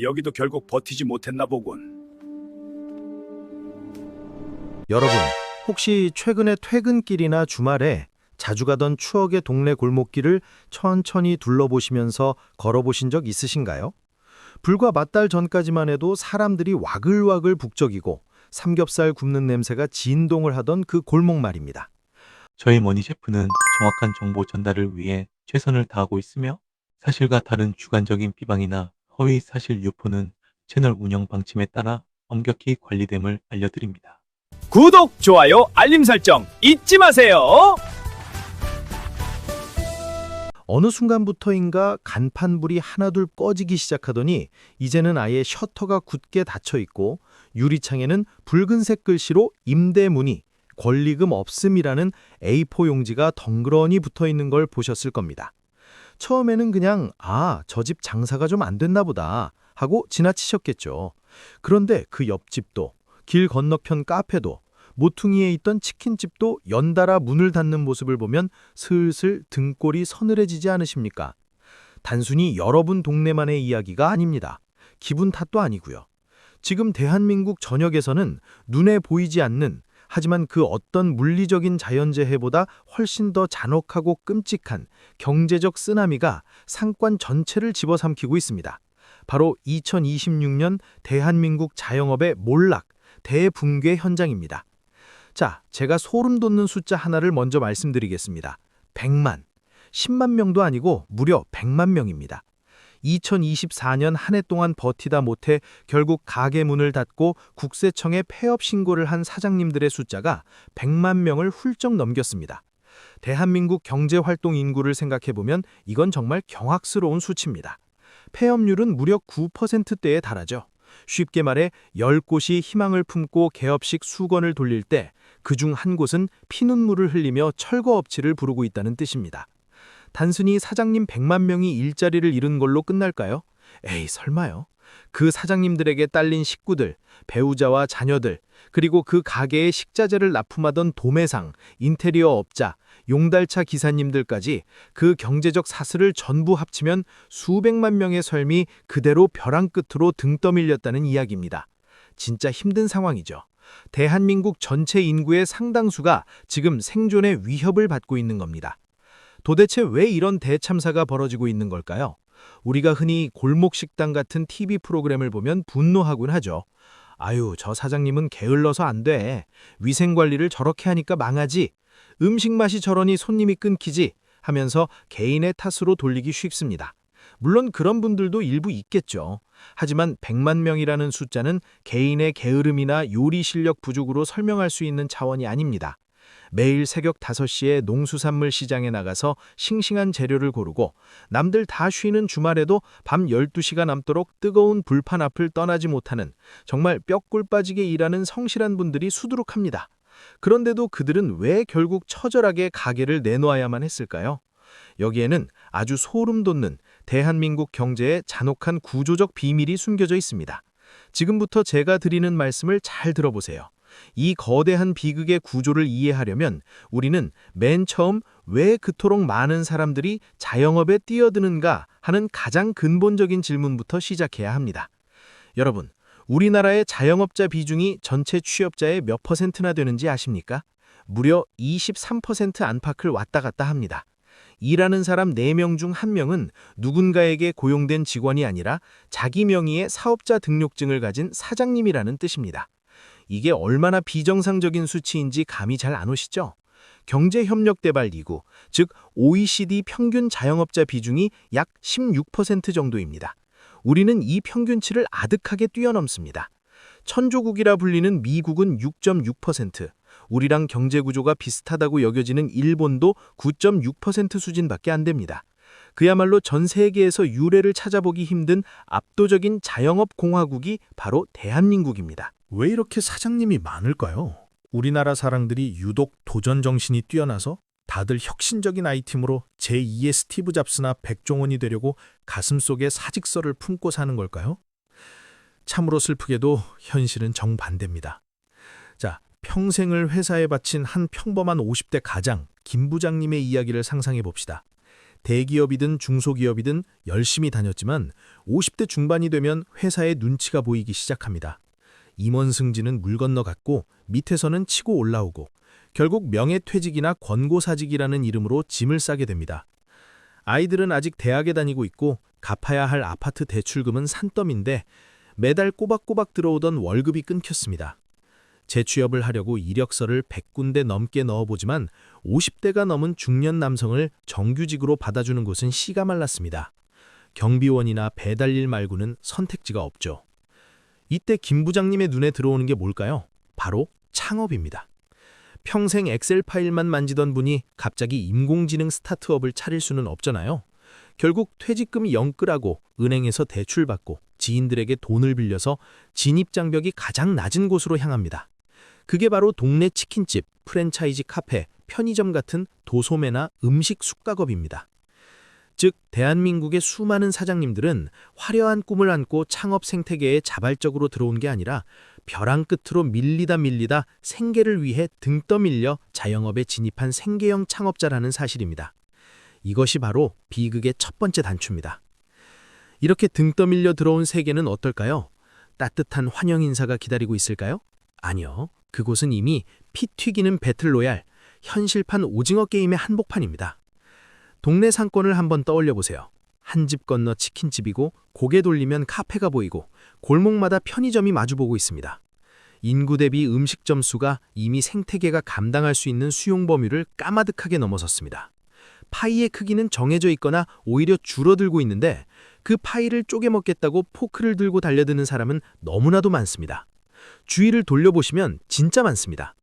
여기도 결국 버티지 못했나 보군. 여러분, 혹시 최근에 퇴근길이나 주말에 자주 가던 추억의 동네 골목길을 천천히 둘러보시면서 걸어보신 적 있으신가요? 불과 몇 달 전까지만 해도 사람들이 와글와글 북적이고 삼겹살 굽는 냄새가 진동을 하던 그 골목 말입니다. 저희 머니 셰프는 정확한 정보 전달을 위해 최선을 다하고 있으며 사실과 다른 주관적인 비방이나 허위 사실 유포는 채널 운영 방침에 따라 엄격히 관리됨을 알려드립니다. 구독, 좋아요, 알림 설정 잊지 마세요. 어느 순간부터인가 간판불이 하나둘 꺼지기 시작하더니 이제는 아예 셔터가 굳게 닫혀 있고 유리창에는 붉은색 글씨로 임대문의, 권리금 없음이라는 A4 용지가 덩그러니 붙어 있는 걸 보셨을 겁니다. 처음에는 그냥 저 집 장사가 좀 안 됐나 보다 하고 지나치셨겠죠. 그런데 그 옆집도, 길 건너편 카페도, 모퉁이에 있던 치킨집도 연달아 문을 닫는 모습을 보면 슬슬 등골이 서늘해지지 않으십니까? 단순히 여러분 동네만의 이야기가 아닙니다. 기분 탓도 아니고요. 지금 대한민국 전역에서는 눈에 보이지 않는, 하지만 그 어떤 물리적인 자연재해보다 훨씬 더 잔혹하고 끔찍한 경제적 쓰나미가 상권 전체를 집어삼키고 있습니다. 바로 2026년 대한민국 자영업의 몰락, 대붕괴 현장입니다. 자, 제가 소름 돋는 숫자 하나를 먼저 말씀드리겠습니다. 100만, 10만 명도 아니고 무려 100만 명입니다. 2024년 한 해 동안 버티다 못해 결국 가게 문을 닫고 국세청에 폐업 신고를 한 사장님들의 숫자가 100만 명을 훌쩍 넘겼습니다. 대한민국 경제활동 인구를 생각해보면 이건 정말 경악스러운 수치입니다. 폐업률은 무려 9%대에 달하죠. 쉽게 말해 10곳이 희망을 품고 개업식 수건을 돌릴 때 그중 한 곳은 피눈물을 흘리며 철거업체를 부르고 있다는 뜻입니다. 단순히 사장님 100만 명이 일자리를 잃은 걸로 끝날까요? 에이, 설마요. 그 사장님들에게 딸린 식구들, 배우자와 자녀들, 그리고 그 가게에 식자재를 납품하던 도매상, 인테리어 업자, 용달차 기사님들까지 그 경제적 사슬을 전부 합치면 수백만 명의 삶이 그대로 벼랑 끝으로 등 떠밀렸다는 이야기입니다. 진짜 힘든 상황이죠. 대한민국 전체 인구의 상당수가 지금 생존의 위협을 받고 있는 겁니다. 도대체 왜 이런 대참사가 벌어지고 있는 걸까요? 우리가 흔히 골목식당 같은 TV 프로그램을 보면 분노하곤 하죠. 아유, 저 사장님은 게을러서 안 돼. 위생관리를 저렇게 하니까 망하지. 음식 맛이 저러니 손님이 끊기지 하면서 개인의 탓으로 돌리기 쉽습니다. 물론 그런 분들도 일부 있겠죠. 하지만 100만 명이라는 숫자는 개인의 게으름이나 요리 실력 부족으로 설명할 수 있는 차원이 아닙니다. 매일 새벽 5시에 농수산물 시장에 나가서 싱싱한 재료를 고르고 남들 다 쉬는 주말에도 밤 12시가 남도록 뜨거운 불판 앞을 떠나지 못하는 정말 뼈골 빠지게 일하는 성실한 분들이 수두룩합니다. 그런데도 그들은 왜 결국 처절하게 가게를 내놓아야만 했을까요? 여기에는 아주 소름 돋는 대한민국 경제의 잔혹한 구조적 비밀이 숨겨져 있습니다. 지금부터 제가 드리는 말씀을 잘 들어보세요. 이 거대한 비극의 구조를 이해하려면 우리는 맨 처음 왜 그토록 많은 사람들이 자영업에 뛰어드는가 하는 가장 근본적인 질문부터 시작해야 합니다. 여러분, 우리나라의 자영업자 비중이 전체 취업자의 몇 %나 되는지 아십니까? 무려 23% 안팎을 왔다 갔다 합니다. 일하는 사람 4명 중 1명은 누군가에게 고용된 직원이 아니라 자기 명의의 사업자 등록증을 가진 사장님이라는 뜻입니다. 이게 얼마나 비정상적인 수치인지 감이 잘 안 오시죠? 경제협력대발2구, 즉 OECD 평균 자영업자 비중이 약 16% 정도입니다. 우리는 이 평균치를 아득하게 뛰어넘습니다. 천조국이라 불리는 미국은 6.6%, 우리랑 경제구조가 비슷하다고 여겨지는 일본도 9.6% 수준밖에 안 됩니다. 그야말로 전 세계에서 유례를 찾아보기 힘든 압도적인 자영업 공화국이 바로 대한민국입니다. 왜 이렇게 사장님이 많을까요? 우리나라 사람들이 유독 도전 정신이 뛰어나서 다들 혁신적인 아이템으로 제2의 스티브 잡스나 백종원이 되려고 가슴속에 사직서를 품고 사는 걸까요? 참으로 슬프게도 현실은 정반대입니다. 자, 평생을 회사에 바친 한 평범한 50대 가장 김 부장님의 이야기를 상상해 봅시다. 대기업이든 중소기업이든 열심히 다녔지만 50대 중반이 되면 회사의 눈치가 보이기 시작합니다. 임원 승진은 물 건너갔고 밑에서는 치고 올라오고 결국 명예퇴직이나 권고사직이라는 이름으로 짐을 싸게 됩니다. 아이들은 아직 대학에 다니고 있고 갚아야 할 아파트 대출금은 산더미인데 매달 꼬박꼬박 들어오던 월급이 끊겼습니다. 재취업을 하려고 이력서를 100군데 넘게 넣어보지만 50대가 넘은 중년 남성을 정규직으로 받아주는 곳은 씨가 말랐습니다. 경비원이나 배달일 말고는 선택지가 없죠. 이때 김 부장님의 눈에 들어오는 게 뭘까요? 바로 창업입니다. 평생 엑셀 파일만 만지던 분이 갑자기 인공지능 스타트업을 차릴 수는 없잖아요. 결국 퇴직금이 영끌하고 은행에서 대출받고 지인들에게 돈을 빌려서 진입장벽이 가장 낮은 곳으로 향합니다. 그게 바로 동네 치킨집, 프랜차이즈 카페, 편의점 같은 도소매나 음식 숙박업입니다. 즉, 대한민국의 수많은 사장님들은 화려한 꿈을 안고 창업 생태계에 자발적으로 들어온 게 아니라 벼랑 끝으로 밀리다 생계를 위해 등 떠밀려 자영업에 진입한 생계형 창업자라는 사실입니다. 이것이 바로 비극의 첫 번째 단추입니다. 이렇게 등 떠밀려 들어온 세계는 어떨까요? 따뜻한 환영 인사가 기다리고 있을까요? 아니요. 그곳은 이미 피 튀기는 배틀로얄, 현실판 오징어 게임의 한복판입니다. 동네 상권을 한번 떠올려 보세요. 한 집 건너 치킨집이고 고개 돌리면 카페가 보이고 골목마다 편의점이 마주보고 있습니다. 인구 대비 음식점 수가 이미 생태계가 감당할 수 있는 수용 범위를 까마득하게 넘어섰습니다. 파이의 크기는 정해져 있거나 오히려 줄어들고 있는데 그 파이를 쪼개 먹겠다고 포크를 들고 달려드는 사람은 너무나도 많습니다. 주위를 돌려보시면 진짜 많습니다.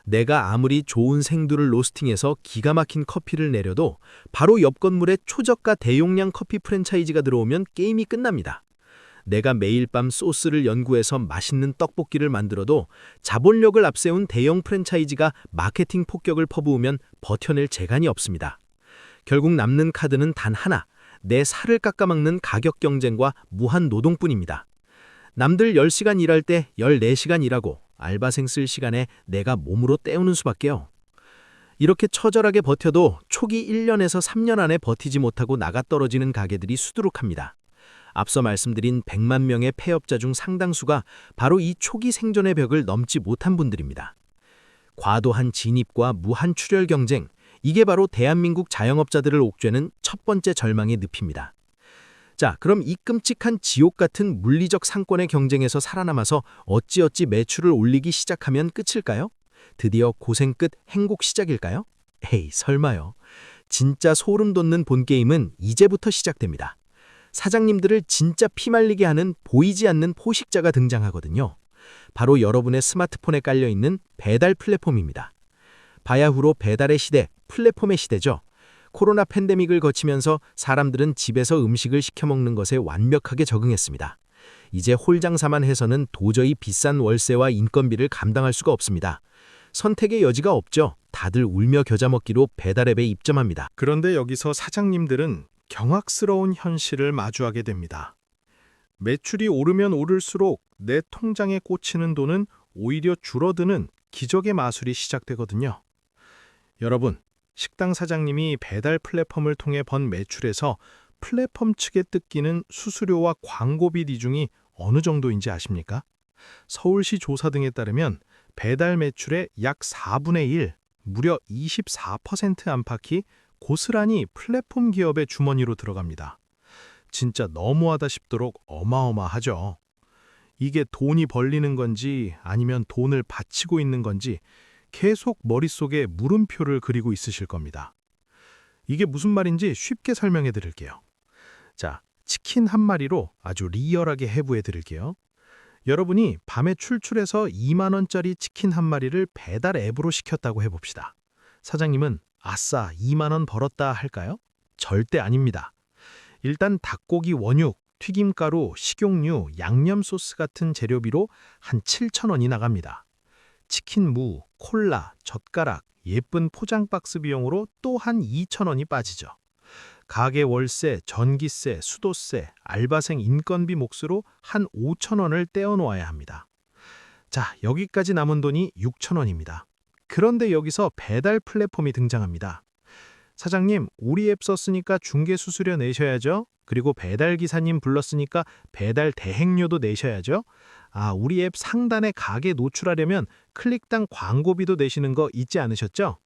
내가 아무리 좋은 생두를 로스팅해서 기가 막힌 커피를 내려도 바로 옆 건물에 초저가 대용량 커피 프랜차이즈가 들어오면 게임이 끝납니다. 내가 매일 밤 소스를 연구해서 맛있는 떡볶이를 만들어도 자본력을 앞세운 대형 프랜차이즈가 마케팅 폭격을 퍼부으면 버텨낼 재간이 없습니다. 결국 남는 카드는 단 하나, 내 살을 깎아먹는 가격 경쟁과 무한 노동뿐입니다. 남들 10시간 일할 때 14시간 일하고 알바생 쓸 시간에 내가 몸으로 때우는 수밖에요. 이렇게 처절하게 버텨도 초기 1년에서 3년 안에 버티지 못하고 나가떨어지는 가게들이 수두룩합니다. 앞서 말씀드린 100만 명의 폐업자 중 상당수가 바로 이 초기 생존의 벽을 넘지 못한 분들입니다. 과도한 진입과 무한 출혈 경쟁, 이게 바로 대한민국 자영업자들을 옥죄는 첫 번째 절망의 늪입니다. 자, 그럼 이 끔찍한 지옥 같은 물리적 상권의 경쟁에서 살아남아서 어찌어찌 매출을 올리기 시작하면 끝일까요? 드디어 고생 끝 행복 시작일까요? 에이, 설마요. 진짜 소름 돋는 본게임은 이제부터 시작됩니다. 사장님들을 진짜 피말리게 하는 보이지 않는 포식자가 등장하거든요. 바로 여러분의 스마트폰에 깔려있는 배달 플랫폼입니다. 바야흐로 배달의 시대, 플랫폼의 시대죠. 코로나 팬데믹을 거치면서 사람들은 집에서 음식을 시켜 먹는 것에 완벽하게 적응했습니다. 이제 홀장사만 해서는 도저히 비싼 월세와 인건비를 감당할 수가 없습니다. 선택의 여지가 없죠. 다들 울며 겨자 먹기로 배달앱에 입점합니다. 그런데 여기서 사장님들은 경악스러운 현실을 마주하게 됩니다. 매출이 오르면 오를수록 내 통장에 꽂히는 돈은 오히려 줄어드는 기적의 마술이 시작되거든요. 여러분, 식당 사장님이 배달 플랫폼을 통해 번 매출에서 플랫폼 측에 뜯기는 수수료와 광고비 비중이 어느 정도인지 아십니까? 서울시 조사 등에 따르면 배달 매출의 약 4분의 1, 무려 24% 안팎이 고스란히 플랫폼 기업의 주머니로 들어갑니다. 진짜 너무하다 싶도록 어마어마하죠. 이게 돈이 벌리는 건지 아니면 돈을 바치고 있는 건지 계속 머릿속에 물음표를 그리고 있으실 겁니다. 이게 무슨 말인지 쉽게 설명해 드릴게요. 자, 치킨 한 마리로 아주 리얼하게 해부해 드릴게요. 여러분이 밤에 출출해서 2만 원짜리 치킨 한 마리를 배달 앱으로 시켰다고 해봅시다. 사장님은 아싸 2만 원 벌었다 할까요? 절대 아닙니다. 일단 닭고기 원육, 튀김가루, 식용유, 양념 소스 같은 재료비로 한 7천 원이 나갑니다. 치킨 무, 콜라, 젓가락, 예쁜 포장 박스 비용으로 또 한 2천 원이 빠지죠. 가게 월세, 전기세, 수도세, 알바생 인건비 몫으로 한 5천 원을 떼어놓아야 합니다. 자, 여기까지 남은 돈이 6천 원입니다. 그런데 여기서 배달 플랫폼이 등장합니다. 사장님, 우리 앱 썼으니까 중개 수수료 내셔야죠. 그리고 배달 기사님 불렀으니까 배달 대행료도 내셔야죠. 아, 우리 앱 상단에 가게 노출하려면 클릭당 광고비도 내시는 거 잊지 않으셨죠?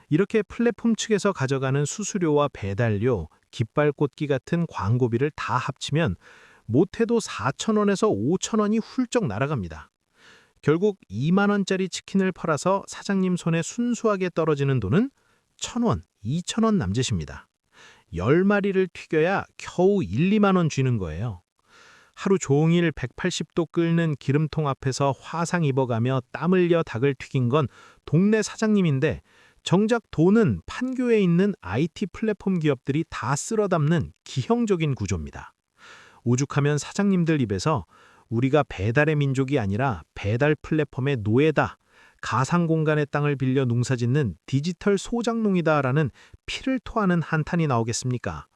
이렇게 플랫폼 측에서 가져가는 수수료와 배달료, 깃발 꽂기 같은 광고비를 다 합치면 못해도 4,000원에서 5,000원이 훌쩍 날아갑니다. 결국 2만 원짜리 치킨을 팔아서 사장님 손에 순수하게 떨어지는 돈은 1,000원, 2,000원 남짓입니다. 10마리를 튀겨야 겨우 1, 2만 원 쥐는 거예요. 하루 종일 180도 끓는 기름통 앞에서 화상 입어가며 땀 흘려 닭을 튀긴 건 동네 사장님인데 정작 돈은 판교에 있는 IT 플랫폼 기업들이 다 쓸어 담는 기형적인 구조입니다. 오죽하면 사장님들 입에서 우리가 배달의 민족이 아니라 배달 플랫폼의 노예다, 가상 공간의 땅을 빌려 농사짓는 디지털 소작농이다라는 피를 토하는 한탄이 나오겠습니까?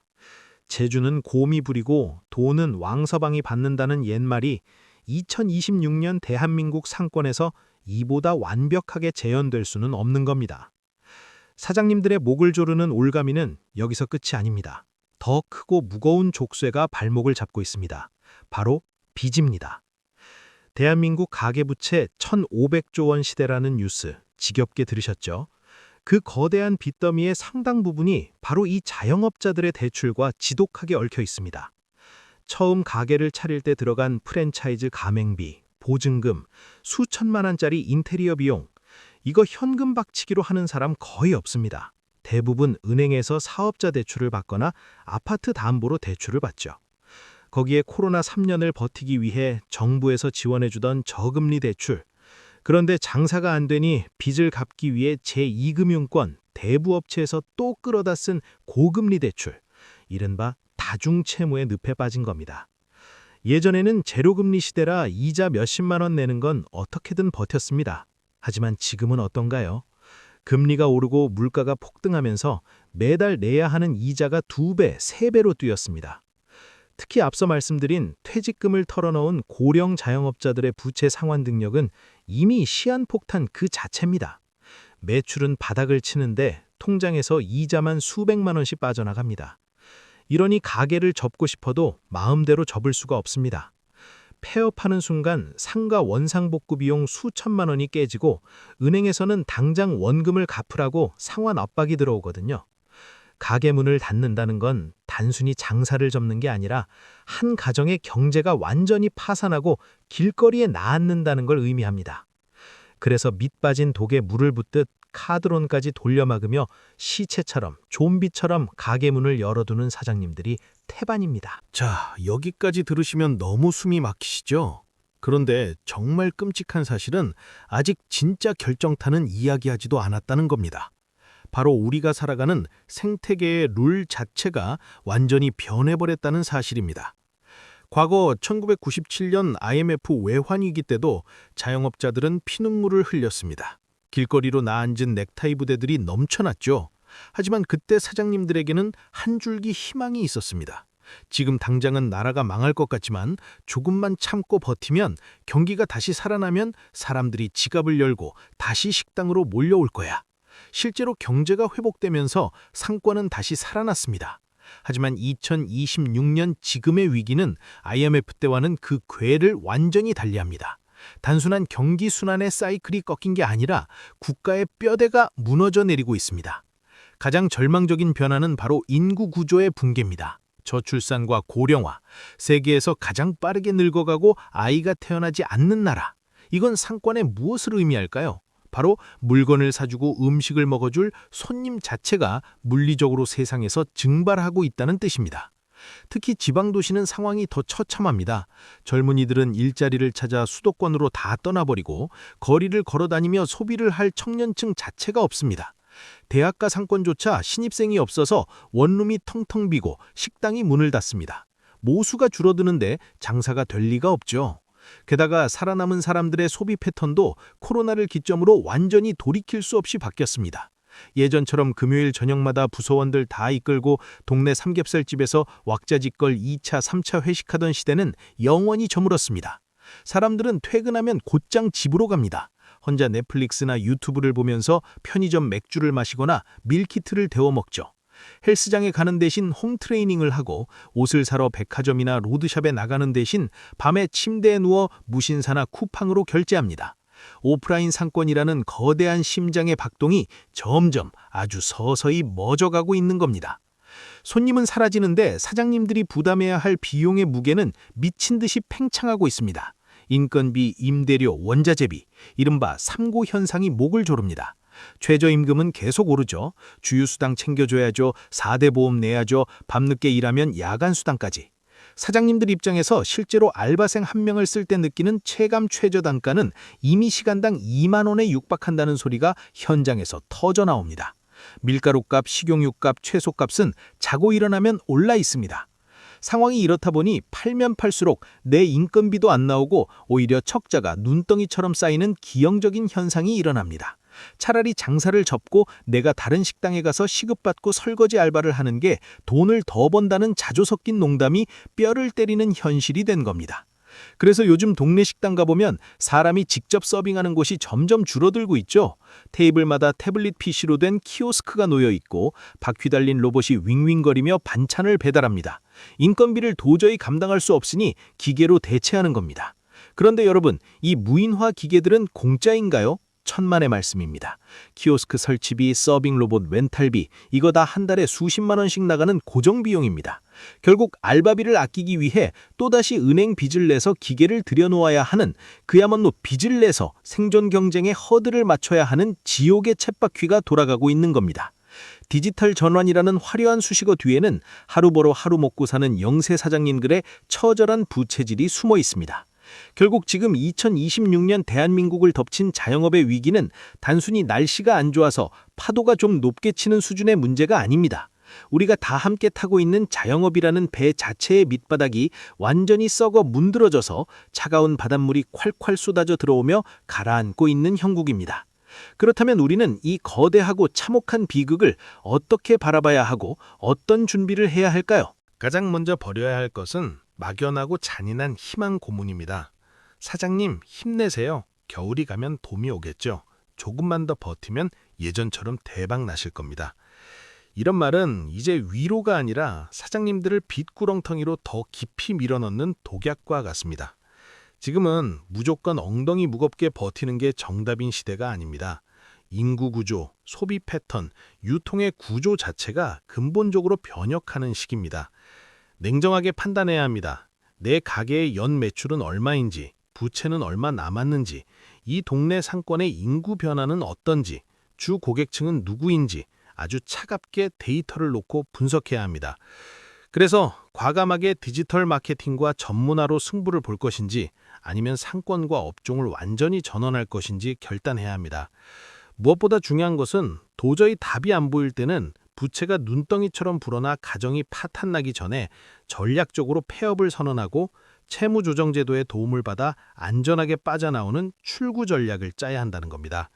재주는 곰이 부리고 돈은 왕서방이 받는다는 옛말이 2026년 대한민국 상권에서 이보다 완벽하게 재현될 수는 없는 겁니다. 사장님들의 목을 조르는 올가미는 여기서 끝이 아닙니다. 더 크고 무거운 족쇄가 발목을 잡고 있습니다. 바로 빚입니다. 대한민국 가계부채 1,500조 원 시대라는 뉴스 지겹게 들으셨죠? 그 거대한 빚더미의 상당 부분이 바로 이 자영업자들의 대출과 지독하게 얽혀 있습니다. 처음 가게를 차릴 때 들어간 프랜차이즈 가맹비, 보증금, 수천만 원짜리 인테리어 비용, 이거 현금 박치기로 하는 사람 거의 없습니다. 대부분 은행에서 사업자 대출을 받거나 아파트 담보로 대출을 받죠. 거기에 코로나 3년을 버티기 위해 정부에서 지원해주던 저금리 대출. 그런데 장사가 안 되니 빚을 갚기 위해 제2금융권, 대부업체에서 또 끌어다 쓴 고금리 대출. 이른바 다중채무의 늪에 빠진 겁니다. 예전에는 제로금리 시대라 이자 몇십만 원 내는 건 어떻게든 버텼습니다. 하지만 지금은 어떤가요? 금리가 오르고 물가가 폭등하면서 매달 내야 하는 이자가 2배, 3배로 뛰었습니다. 특히 앞서 말씀드린 퇴직금을 털어넣은 고령 자영업자들의 부채 상환 능력은 이미 시한폭탄 그 자체입니다. 매출은 바닥을 치는데 통장에서 이자만 수백만 원씩 빠져나갑니다. 이러니 가게를 접고 싶어도 마음대로 접을 수가 없습니다. 폐업하는 순간 상가 원상복구 비용 수천만 원이 깨지고 은행에서는 당장 원금을 갚으라고 상환 압박이 들어오거든요. 가게 문을 닫는다는 건 단순히 장사를 접는 게 아니라 한 가정의 경제가 완전히 파산하고 길거리에 나앉는다는 걸 의미합니다. 그래서 밑 빠진 독에 물을 붓듯 카드론까지 돌려막으며 시체처럼 좀비처럼 가게 문을 열어두는 사장님들이 태반입니다. 자, 여기까지 들으시면 너무 숨이 막히시죠? 그런데 정말 끔찍한 사실은 아직 진짜 결정타는 이야기하지도 않았다는 겁니다. 바로 우리가 살아가는 생태계의 룰 자체가 완전히 변해버렸다는 사실입니다. 과거 1997년 IMF 외환위기 때도 자영업자들은 피눈물을 흘렸습니다. 길거리로 나앉은 넥타이 부대들이 넘쳐났죠. 하지만 그때 사장님들에게는 한 줄기 희망이 있었습니다. 지금 당장은 나라가 망할 것 같지만 조금만 참고 버티면 경기가 다시 살아나면 사람들이 지갑을 열고 다시 식당으로 몰려올 거야. 실제로 경제가 회복되면서 상권은 다시 살아났습니다. 하지만 2026년 지금의 위기는 IMF 때와는 그 궤를 완전히 달리합니다. 단순한 경기 순환의 사이클이 꺾인 게 아니라 국가의 뼈대가 무너져 내리고 있습니다. 가장 절망적인 변화는 바로 인구 구조의 붕괴입니다. 저출산과 고령화, 세계에서 가장 빠르게 늙어가고 아이가 태어나지 않는 나라. 이건 상권에 무엇을 의미할까요? 바로 물건을 사주고 음식을 먹어줄 손님 자체가 물리적으로 세상에서 증발하고 있다는 뜻입니다. 특히 지방도시는 상황이 더 처참합니다. 젊은이들은 일자리를 찾아 수도권으로 다 떠나버리고 거리를 걸어다니며 소비를 할 청년층 자체가 없습니다. 대학가 상권조차 신입생이 없어서 원룸이 텅텅 비고 식당이 문을 닫습니다. 모수가 줄어드는데 장사가 될 리가 없죠. 게다가 살아남은 사람들의 소비 패턴도 코로나를 기점으로 완전히 돌이킬 수 없이 바뀌었습니다. 예전처럼 금요일 저녁마다 부서원들 다 이끌고 동네 삼겹살집에서 왁자지껄 2차, 3차 회식하던 시대는 영원히 저물었습니다. 사람들은 퇴근하면 곧장 집으로 갑니다. 혼자 넷플릭스나 유튜브를 보면서 편의점 맥주를 마시거나 밀키트를 데워 먹죠. 헬스장에 가는 대신 홈트레이닝을 하고 옷을 사러 백화점이나 로드샵에 나가는 대신 밤에 침대에 누워 무신사나 쿠팡으로 결제합니다. 오프라인 상권이라는 거대한 심장의 박동이 점점 아주 서서히 멎어가고 있는 겁니다. 손님은 사라지는데 사장님들이 부담해야 할 비용의 무게는 미친 듯이 팽창하고 있습니다. 인건비, 임대료, 원자재비, 이른바 삼고 현상이 목을 조릅니다. 최저임금은 계속 오르죠. 주유수당 챙겨줘야죠. 4대 보험 내야죠. 밤늦게 일하면 야간수당까지. 사장님들 입장에서 실제로 알바생 한 명을 쓸 때 느끼는 체감 최저 단가는 이미 시간당 2만 원에 육박한다는 소리가 현장에서 터져 나옵니다. 밀가루값, 식용유값, 채소값은 자고 일어나면 올라 있습니다. 상황이 이렇다 보니 팔면 팔수록 내 인건비도 안 나오고 오히려 척자가 눈덩이처럼 쌓이는 기형적인 현상이 일어납니다. 차라리 장사를 접고 내가 다른 식당에 가서 시급받고 설거지 알바를 하는 게 돈을 더 번다는 자조 섞인 농담이 뼈를 때리는 현실이 된 겁니다. 그래서 요즘 동네 식당 가보면 사람이 직접 서빙하는 곳이 점점 줄어들고 있죠. 테이블마다 태블릿 PC로 된 키오스크가 놓여 있고 바퀴 달린 로봇이 윙윙거리며 반찬을 배달합니다. 인건비를 도저히 감당할 수 없으니 기계로 대체하는 겁니다. 그런데 여러분, 이 무인화 기계들은 공짜인가요? 천만의 말씀입니다. 키오스크 설치비, 서빙 로봇 렌탈비, 이거 다 한 달에 수십만 원씩 나가는 고정 비용입니다. 결국 알바비를 아끼기 위해 또다시 은행 빚을 내서 기계를 들여놓아야 하는, 그야말로 빚을 내서 생존 경쟁의 허들을 맞춰야 하는 지옥의 쳇바퀴가 돌아가고 있는 겁니다. 디지털 전환이라는 화려한 수식어 뒤에는 하루 벌어 하루 먹고 사는 영세 사장님들의 처절한 부채질이 숨어 있습니다. 결국 지금 2026년 대한민국을 덮친 자영업의 위기는 단순히 날씨가 안 좋아서 파도가 좀 높게 치는 수준의 문제가 아닙니다. 우리가 다 함께 타고 있는 자영업이라는 배 자체의 밑바닥이 완전히 썩어 문드러져서 차가운 바닷물이 콸콸 쏟아져 들어오며 가라앉고 있는 형국입니다. 그렇다면 우리는 이 거대하고 참혹한 비극을 어떻게 바라봐야 하고 어떤 준비를 해야 할까요? 가장 먼저 버려야 할 것은 막연하고 잔인한 희망 고문입니다. 사장님, 힘내세요. 겨울이 가면 봄이 오겠죠. 조금만 더 버티면 예전처럼 대박 나실 겁니다. 이런 말은 이제 위로가 아니라 사장님들을 빚구렁텅이로 더 깊이 밀어넣는 독약과 같습니다. 지금은 무조건 엉덩이 무겁게 버티는 게 정답인 시대가 아닙니다. 인구 구조, 소비 패턴, 유통의 구조 자체가 근본적으로 변혁하는 시기입니다. 냉정하게 판단해야 합니다. 내 가게의 연 매출은 얼마인지, 부채는 얼마 남았는지, 이 동네 상권의 인구 변화는 어떤지, 주 고객층은 누구인지 아주 차갑게 데이터를 놓고 분석해야 합니다. 그래서 과감하게 디지털 마케팅과 전문화로 승부를 볼 것인지 아니면 상권과 업종을 완전히 전환할 것인지 결단해야 합니다. 무엇보다 중요한 것은 도저히 답이 안 보일 때는 부채가 눈덩이처럼 불어나 가정이 파탄나기 전에 전략적으로 폐업을 선언하고 채무조정제도의 도움을 받아 안전하게 빠져나오는 출구 전략을 짜야 한다는 겁니다.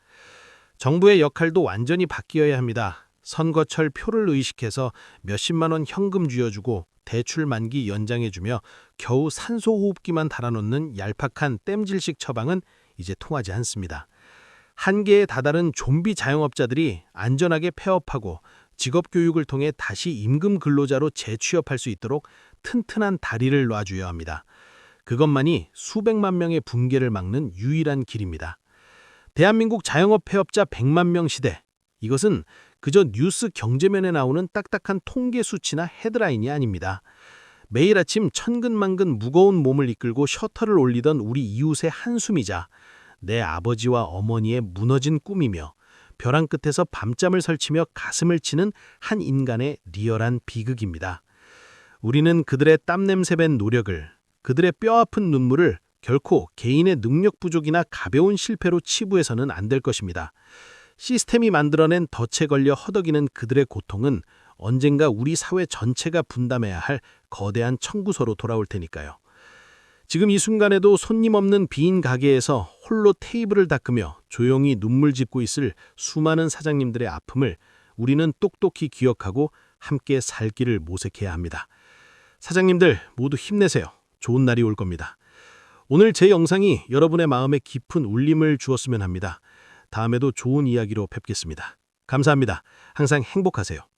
정부의 역할도 완전히 바뀌어야 합니다. 선거철 표를 의식해서 몇십만 원 현금 쥐어주고 대출 만기 연장해주며 겨우 산소호흡기만 달아놓는 얄팍한 땜질식 처방은 이제 통하지 않습니다. 한계에 다다른 좀비 자영업자들이 안전하게 폐업하고 직업교육을 통해 다시 임금 근로자로 재취업할 수 있도록 튼튼한 다리를 놔줘야 합니다. 그것만이 수백만 명의 붕괴를 막는 유일한 길입니다. 대한민국 자영업 폐업자 100만 명 시대. 이것은 그저 뉴스 경제면에 나오는 딱딱한 통계 수치나 헤드라인이 아닙니다. 매일 아침 천근만근 무거운 몸을 이끌고 셔터를 올리던 우리 이웃의 한숨이자 내 아버지와 어머니의 무너진 꿈이며 벼랑 끝에서 밤잠을 설치며 가슴을 치는 한 인간의 리얼한 비극입니다. 우리는 그들의 땀냄새 밴 노력을, 그들의 뼈아픈 눈물을 결코 개인의 능력 부족이나 가벼운 실패로 치부해서는 안 될 것입니다. 시스템이 만들어낸 덫에 걸려 허덕이는 그들의 고통은 언젠가 우리 사회 전체가 분담해야 할 거대한 청구서로 돌아올 테니까요. 지금 이 순간에도 손님 없는 빈 가게에서 홀로 테이블을 닦으며 조용히 눈물 짓고 있을 수많은 사장님들의 아픔을 우리는 똑똑히 기억하고 함께 살 길을 모색해야 합니다. 사장님들 모두 힘내세요. 좋은 날이 올 겁니다. 오늘 제 영상이 여러분의 마음에 깊은 울림을 주었으면 합니다. 다음에도 좋은 이야기로 뵙겠습니다. 감사합니다. 항상 행복하세요.